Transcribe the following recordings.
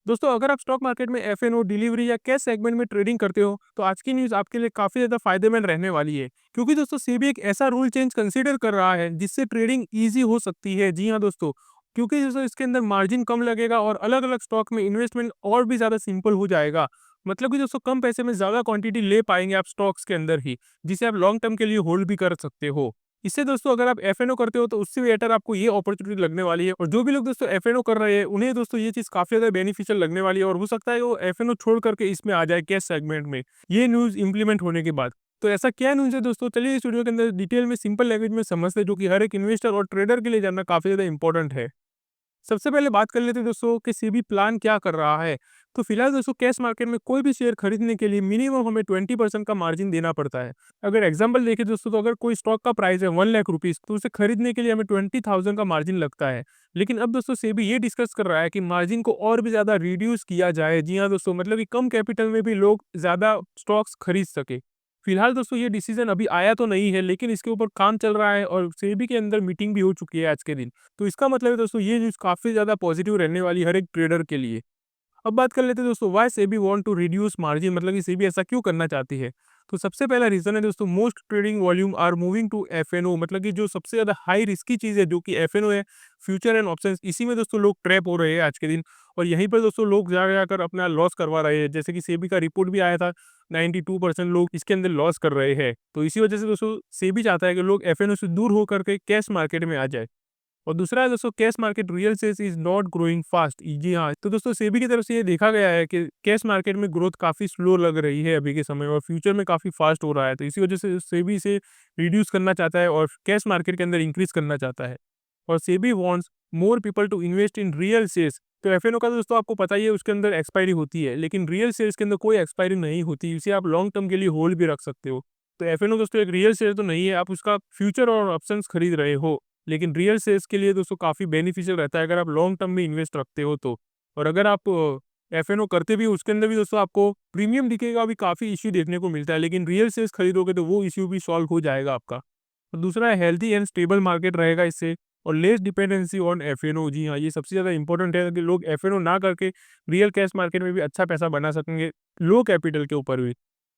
दोस्तों अगर आप स्टॉक मार्केट में एफएनओ डिलीवरी या कैश सेगमेंट में ट्रेडिंग करते हो तो आज की न्यूज़ आपके लिए काफ़ी ज़्यादा फायदेमंद रहने वाली है, क्योंकि दोस्तों सेबी एक ऐसा रूल चेंज कंसीडर कर रहा है जिससे ट्रेडिंग इजी हो सकती है। जी हाँ दोस्तों, क्योंकि दोस्तों इसके अंदर मार्जिन कम लगेगा और अलग अलग स्टॉक में इन्वेस्टमेंट और भी ज़्यादा सिंपल हो जाएगा। मतलब कि दोस्तों कम पैसे में ज़्यादा क्वांटिटी ले पाएंगे आप स्टॉक्स के अंदर ही, जिसे आप लॉन्ग टर्म के लिए होल्ड भी कर सकते हो। इससे दोस्तों अगर आप एफएनओ करते हो तो उससे भी बेटर आपको ये अपॉर्चुनिटी लगने वाली है, और जो भी लोग दोस्तों एफएनओ कर रहे हैं उन्हें दोस्तों ये चीज़ काफ़ी ज़्यादा बेनिफिशियल लगने वाली है, और हो सकता है वो एफएनओ छोड़ करके इसमें आ जाए कैश सेगमेंट में, ये न्यूज़ इंप्लीमेंट होने के बाद। तो ऐसा क्या न्यूज़ है दोस्तों, चलिए इस वीडियो के अंदर डिटेल में सिंपल लैंग्वेज में समझते हैं, जो कि हर एक इन्वेस्टर और ट्रेडर के लिए जानना काफ़ी ज़्यादा इंपॉर्टेंट है। सबसे पहले बात कर लेते हैं दोस्तों कि सेबी प्लान क्या कर रहा है। तो फिलहाल दोस्तों कैश मार्केट में कोई भी शेयर खरीदने के लिए मिनिमम हमें 20% का मार्जिन देना पड़ता है। अगर एग्जांपल देखें दोस्तों, तो अगर कोई स्टॉक का प्राइस है 1 लाख रुपीज़, तो उसे खरीदने के लिए हमें 20,000 का मार्जिन लगता है। लेकिन अब दोस्तों सेबी ये डिस्कस कर रहा है कि मार्जिन को और भी ज़्यादा रिड्यूस किया जाए। जी हाँ दोस्तों, मतलब कि कम कैपिटल में भी लोग ज़्यादा स्टॉक्स खरीद सके। फिलहाल दोस्तों ये डिसीजन अभी आया तो नहीं है, लेकिन इसके ऊपर काम चल रहा है और सेबी के अंदर मीटिंग भी हो चुकी है आज के दिन। तो इसका मतलब है दोस्तों ये न्यूज़ काफ़ी ज़्यादा पॉजिटिव रहने वाली है हर एक ट्रेडर के लिए। अब बात कर लेते हैं दोस्तों why SEBI want to reduce margin, मतलब कि सेबी ऐसा क्यों करना चाहती है। तो सबसे पहला रीज़न है दोस्तों, most trading volume are moving to FNO, मतलब कि जो सबसे ज़्यादा हाई रिस्की चीज़ है जो कि एफएनओ है, फ्यूचर एंड ऑप्शंस, इसी में दोस्तों लोग ट्रैप हो रहे हैं आज के दिन। और यहीं पर दोस्तों लोग जा जाकर अपना लॉस करवा रहे हैं, जैसे कि सेबी का रिपोर्ट भी आया था, 92% लोग इसके अंदर लॉस कर रहे हैं। तो इसी वजह से दोस्तों सेबी चाहता है कि लोग एफएनओ से दूर होकर के कैश मार्केट में आ जाए। और दूसरा है दोस्तों, cash market real sales is not growing fast. जी हाँ, तो दोस्तों सेबी की तरफ से ये देखा गया है कि कैश मार्केट में ग्रोथ काफ़ी स्लो लग रही है अभी के समय में, और फ्यूचर में काफ़ी फास्ट हो रहा है। तो इसी वजह से सेबी इसे रिड्यूस करना चाहता है और कैश मार्केट के अंदर इंक्रीज करना चाहता है। और SEBI wants more people to invest in real shares. तो एफएनओ का तो दोस्तों आपको पता ही है, उसके अंदर एक्सपायरी होती है, लेकिन रियल शेयर्स के अंदर कोई एक्सपायरी नहीं होती, इसे आप लॉन्ग टर्म के लिए होल्ड भी रख सकते हो। तो एफएनओ दोस्तों एक रियल शेयर तो नहीं है, आप उसका फ्यूचर और ऑप्शंस खरीद रहे हो। लेकिन रियल शेयर्स के लिए दोस्तों काफ़ी बेनिफिशियल रहता है अगर आप लॉन्ग टर्म में इन्वेस्ट रखते हो तो। और अगर आप एफएनओ करते भी हो, उसके अंदर भी दोस्तों आपको प्रीमियम दिखेगा, भी काफ़ी इश्यू देखने को मिलता है, लेकिन रियल शेयर्स खरीदोगे तो वो इश्यू भी सॉल्व हो जाएगा आपका। और दूसरा है हेल्दी एंड स्टेबल मार्केट रहेगा इससे, और लेस डिपेंडेंसी ऑन एफएनओ। जी हाँ, ये सबसे ज़्यादा इंपॉर्टेंट है कि लोग एफएनओ ना करके रियल कैश मार्केट में भी अच्छा पैसा बना सकेंगे, लो कैपिटल के ऊपर भी।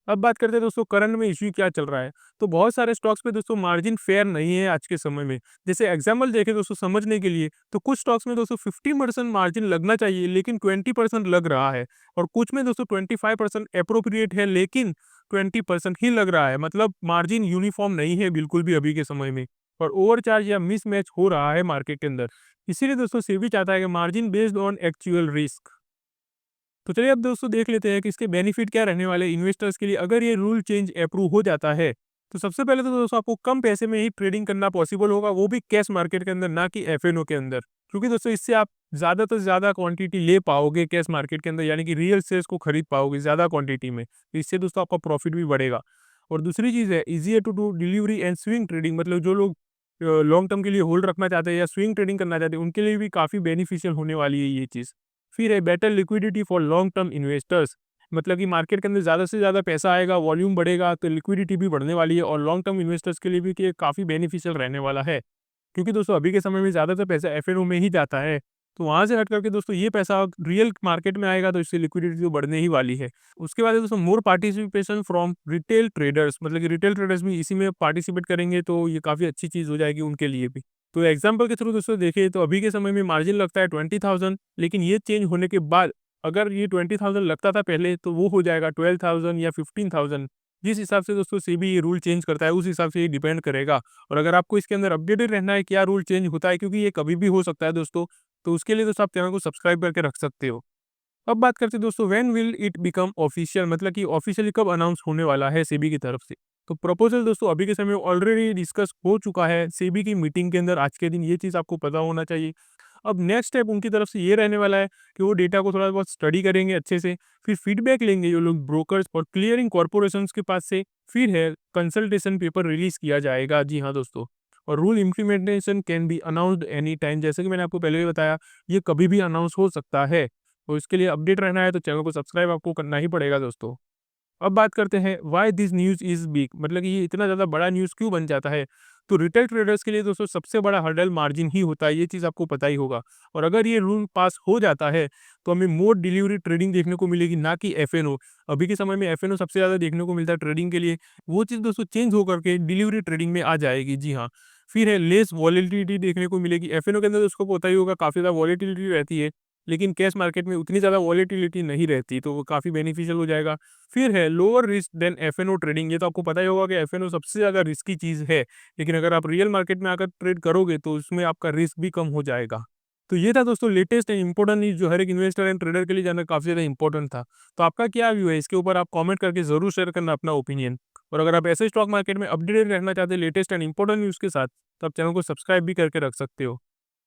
अब बात करते हैं दोस्तों करंट में इश्यू क्या चल रहा है। तो बहुत सारे स्टॉक्स पे दोस्तों मार्जिन फेयर नहीं है आज के समय में। जैसे एग्जाम्पल देखें दोस्तों समझने के लिए, तो कुछ स्टॉक्स में दोस्तों 50% मार्जिन लगना चाहिए लेकिन 20% लग रहा है, और कुछ में दोस्तों 25% अप्रोप्रिएट है लेकिन 20% ही लग रहा है। मतलब मार्जिन यूनिफॉर्म नहीं है बिल्कुल भी अभी के समय में, और ओवरचार्ज या मिसमैच हो रहा है मार्केट के अंदर। इसीलिए दोस्तों सेबी चाहता है कि margin based on actual risk. तो चलिए अब दोस्तों देख लेते हैं कि इसके बेनिफिट क्या रहने वाले इन्वेस्टर्स के लिए अगर ये रूल चेंज अप्रूव हो जाता है। तो सबसे पहले तो दोस्तों आपको कम पैसे में ही ट्रेडिंग करना पॉसिबल होगा, वो भी कैश मार्केट के अंदर, ना कि एफएनओ के अंदर। क्योंकि दोस्तों इससे आप ज़्यादा से ज़्यादा क्वांटिटी ले पाओगे कैश मार्केट के अंदर, यानी कि रियल शेयर्स को खरीद पाओगे ज़्यादा क्वांटिटी में। तो इससे दोस्तों आपका प्रॉफिट भी बढ़ेगा। और दूसरी चीज़ है easier to do delivery and swing trading, मतलब जो लोग लॉन्ग टर्म के लिए होल्ड रखना चाहते हैं या स्विंग ट्रेडिंग करना चाहते हैं, उनके लिए भी काफ़ी बेनिफिशियल होने वाली है ये चीज़। फिर है better liquidity for long term investors, मतलब कि मार्केट के अंदर ज़्यादा से ज़्यादा पैसा आएगा, वॉल्यूम बढ़ेगा, तो लिक्विडिटी भी बढ़ने वाली है, और लॉन्ग टर्म इन्वेस्टर्स के लिए भी कि काफ़ी बेनिफिशियल रहने वाला है। क्योंकि दोस्तों अभी के समय में ज़्यादातर पैसा एफएनओ में ही जाता है, तो वहाँ से हट करके दोस्तों ये पैसा रियल मार्केट में आएगा, तो इससे लिक्विडिटी तो बढ़ने ही वाली है। उसके बाद है दोस्तों more participation from retail traders, मतलब कि रिटेल ट्रेडर्स भी इसी में पार्टिसिपेट करेंगे, तो ये काफ़ी अच्छी चीज़ हो जाएगी उनके लिए भी। तो एग्जाम्पल के थ्रू दोस्तों देखें तो अभी के समय में मार्जिन लगता है 20,000, लेकिन ये चेंज होने के बाद अगर ये 20,000 लगता था पहले, तो वो हो जाएगा 12,000 या 15,000। जिस हिसाब से दोस्तों सेबी ये रूल चेंज करता है उस हिसाब से ये डिपेंड करेगा। और अगर आपको इसके अंदर अपडेटेड रहना है क्या रूल चेंज होता है, क्योंकि ये कभी भी हो सकता है दोस्तों, तो उसके लिए दोस्तों आप चैनल को सब्सक्राइब करके रख सकते हो। अब बात करते हैं दोस्तों when will it become official, मतलब कि ऑफिशियली कब अनाउंस होने वाला है सेबी की तरफ से। तो प्रपोजल दोस्तों अभी के समय में ऑलरेडी डिस्कस हो चुका है सेबी की मीटिंग के अंदर आज के दिन, ये चीज़ आपको पता होना चाहिए। अब नेक्स्ट स्टेप उनकी तरफ से ये रहने वाला है कि वो डेटा को थोड़ा बहुत स्टडी करेंगे अच्छे से, फिर फीडबैक लेंगे जो लोग ब्रोकर्स और क्लियरिंग कॉरपोरेशंस के पास से, फिर है कंसल्टेशन पेपर रिलीज किया जाएगा। जी हाँ दोस्तों, और rule implementation can be announced any time, जैसे कि मैंने आपको पहले भी बताया, ये कभी भी अनाउंस हो सकता है। तो इसके लिए अपडेट रहना है तो चैनल को सब्सक्राइब आपको करना ही पड़ेगा दोस्तों। अब बात करते हैं why this news is big, मतलब कि ये इतना ज़्यादा बड़ा न्यूज़ क्यों बन जाता है? तो रिटेल ट्रेडर्स के लिए दोस्तों सबसे बड़ा हर्डल मार्जिन ही होता है, ये चीज़ आपको पता ही होगा। और अगर ये रूल पास हो जाता है, तो हमें मोर डिलीवरी ट्रेडिंग देखने को मिलेगी, ना कि एफएनओ। अभी के समय में एफएनओ सबसे ज़्यादा देखने को मिलता है ट्रेडिंग के लिए, वो चीज़ दोस्तों चेंज होकर के डिलीवरी ट्रेडिंग में आ जाएगी। जी हाँ। फिर है लेस वॉलेटिलिटी देखने को मिलेगी। एफएनओ के अंदर तो उसको पता ही होगा काफ़ी ज़्यादा वॉलेटिलिटी रहती है, लेकिन कैश मार्केट में उतनी ज़्यादा वॉलेटिलिटी नहीं रहती, तो वो काफ़ी बेनिफिशियल हो जाएगा। फिर है lower risk than FNO trading. ये तो आपको पता ही होगा कि एफएनओ सबसे ज़्यादा रिस्की चीज़ है, लेकिन अगर आप रियल मार्केट में आकर ट्रेड करोगे तो उसमें आपका रिस्क भी कम हो जाएगा। तो ये था दोस्तों लेटेस्ट एंड इम्पोर्टेंट न्यूज़, जो हर एक इन्वेस्टर एंड ट्रेडर के लिए जानना काफ़ी ज़्यादा इंपॉर्टेंट था। तो आपका क्या व्यू है इसके ऊपर? आप कमेंट करके ज़रूर शेयर करना अपना ओपिनियन। और अगर आप ऐसे स्टॉक मार्केट में अपडेटेड रहना चाहते हैं लेटेस्ट एंड इम्पोर्टेंट न्यूज़ के साथ, तो आप चैनल को सब्सक्राइब भी करके रख सकते हो।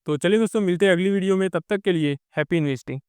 तो चलिए दोस्तों, मिलते हैं अगली वीडियो में, तब तक के लिए हैप्पी इन्वेस्टिंग।